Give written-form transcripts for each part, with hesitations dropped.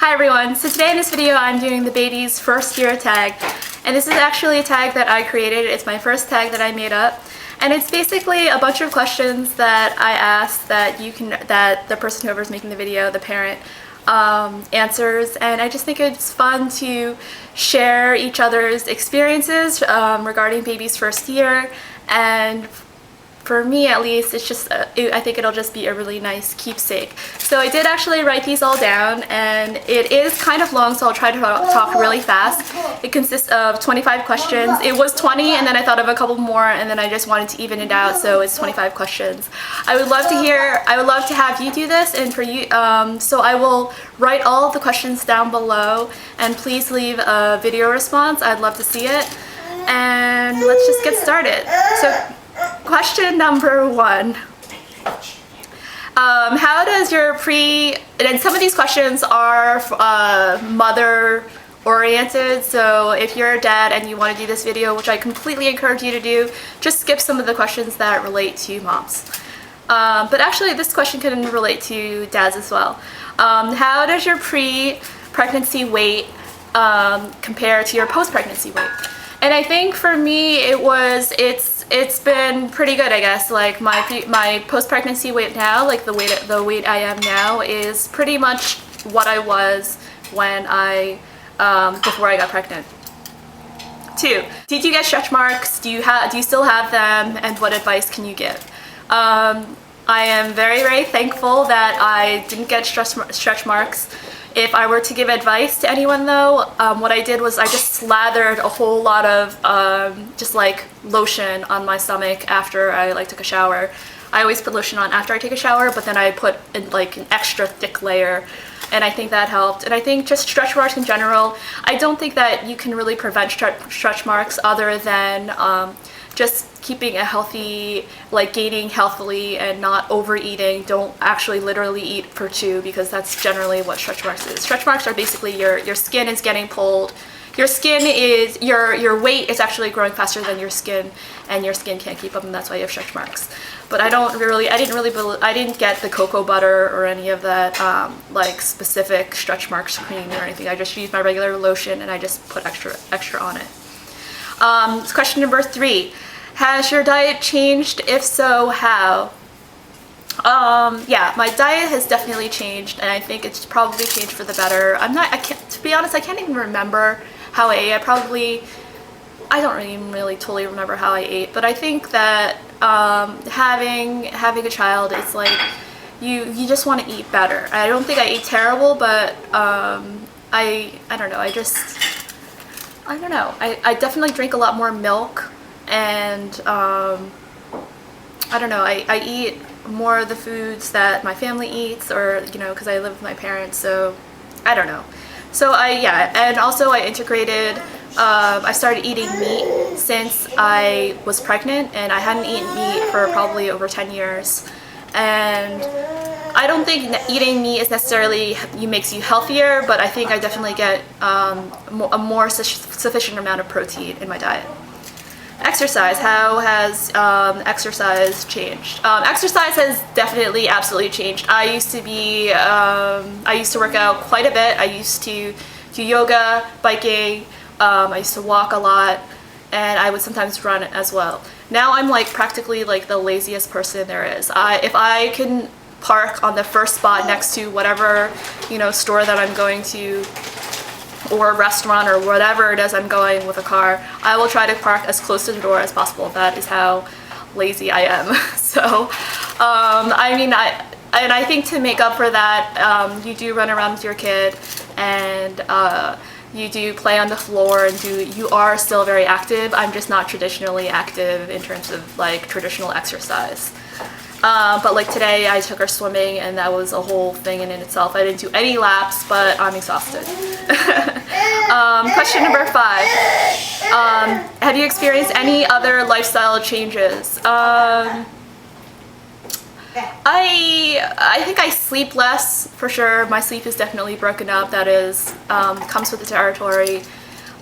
Hi everyone, so today in this video I'm doing the baby's first year tag, and this is actually a tag that I created. It's my first tag that I made up, and it's basically a bunch of questions that I asked that the person whoever's making the video, the parent, answers, and I just think it's fun to share each other's experiences regarding baby's first year. And for me at least, it's just I think it'll just be a really nice keepsake. So I did actually write these all down, and it is kind of long, so I'll try to talk really fast. It consists of 25 questions. It was 20 and then I thought of a couple more, and then I just wanted to even it out, so it's 25 questions. I would love to have you do this, and for you so I will write all of the questions down below, and please leave a video response. I'd love to see it. And let's just get started. So question number 1. How does your and some of these questions are mother oriented, so if you're a dad and you want to do this video, which I completely encourage you to do, just skip some of the questions that relate to moms. But actually this question can relate to dads as well. How does your pre-pregnancy weight compare to your post-pregnancy weight? And I think for me it's been pretty good, I guess. Like my post-pregnancy weight now, like the weight I am now, is pretty much what I was when before I got pregnant. 2, did you get stretch marks? Do you still have them, and what advice can you give? I am very, very thankful that I didn't get stretch marks. If I were to give advice to anyone though, what I did was I just slathered a whole lot of just like lotion on my stomach after I took a shower. I always put lotion on after I take a shower, but then I put in like an extra thick layer, and I think that helped. And I think just stretch marks in general, I don't think that you can really prevent stretch marks other than just keeping a healthy, gaining healthily and not overeating. Don't actually literally eat for 2, because that's generally what stretch marks is. Stretch marks are basically your skin is getting pulled. Your your weight is actually growing faster than your skin, and your skin can't keep up, and that's why you have stretch marks. But I didn't get the cocoa butter or any of that specific stretch marks cream or anything. I just used my regular lotion, and I just put extra on it. Question number 3. Has your diet changed? If so, how? Yeah, my diet has definitely changed, and I think it's probably changed for the better. To be honest, I can't even remember how I ate. I don't even really totally remember how I ate, but I think that having a child is like, you just want to eat better. I don't think I ate terrible, but I don't know, I don't know. I definitely drink a lot more milk, and I don't know, I eat more of the foods that my family eats, or because I live with my parents, so I don't know. So and also I integrated, I started eating meat since I was pregnant, and I hadn't eaten meat for probably over 10 years. And I don't think eating meat is necessarily makes you healthier, but I think I definitely get a more sufficient amount of protein in my diet. Exercise. How has exercise changed? Exercise has definitely absolutely changed. I used to work out quite a bit. I used to do yoga, biking, I used to walk a lot, and I would sometimes run as well. Now I'm practically the laziest person there is. If I can park on the first spot next to whatever store that I'm going to, or restaurant, or whatever it is I'm going with a car, I will try to park as close to the door as possible. That is how lazy I am. So I think to make up for that, you do run around with your kid, and you do play on the floor, and you are still very active. I'm just not traditionally active in terms of traditional exercise. But today I took her swimming, and that was a whole thing in itself. I didn't do any laps, but I'm exhausted. Question number 5. Have you experienced any other lifestyle changes? I think I sleep less, for sure. My sleep is definitely broken up. That is, comes with the territory.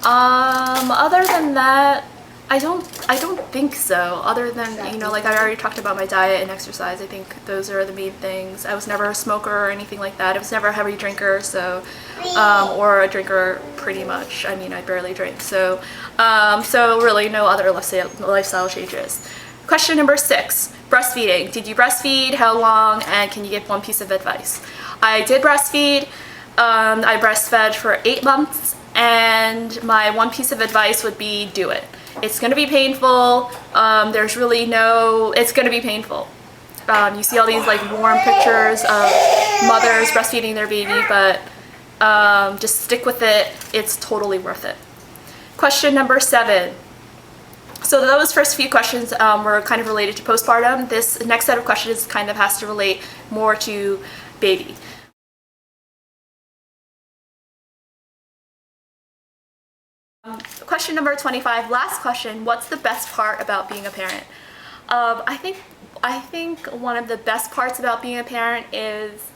Other than that, I don't think so, other than, you know, like I already talked about my diet and exercise. I think those are the main things. I was never a smoker or anything like that. I was never a heavy drinker, so, or a drinker pretty much. I mean, I barely drink, so, so really no other lifestyle changes. Question number 6, breastfeeding. Did you breastfeed? How long? And can you give one piece of advice? I did breastfeed. I breastfed for 8 months, and my one piece of advice would be do it. It's going to be painful. There's really no, it's going to be painful. You see all these like warm pictures of mothers breastfeeding their baby, but just stick with it. It's totally worth it. Question number 7. So those first few questions were kind of related to postpartum. This next set of questions kind of has to relate more to baby. Question number 25, last question. What's the best part about being a parent? I think one of the best parts about being a parent is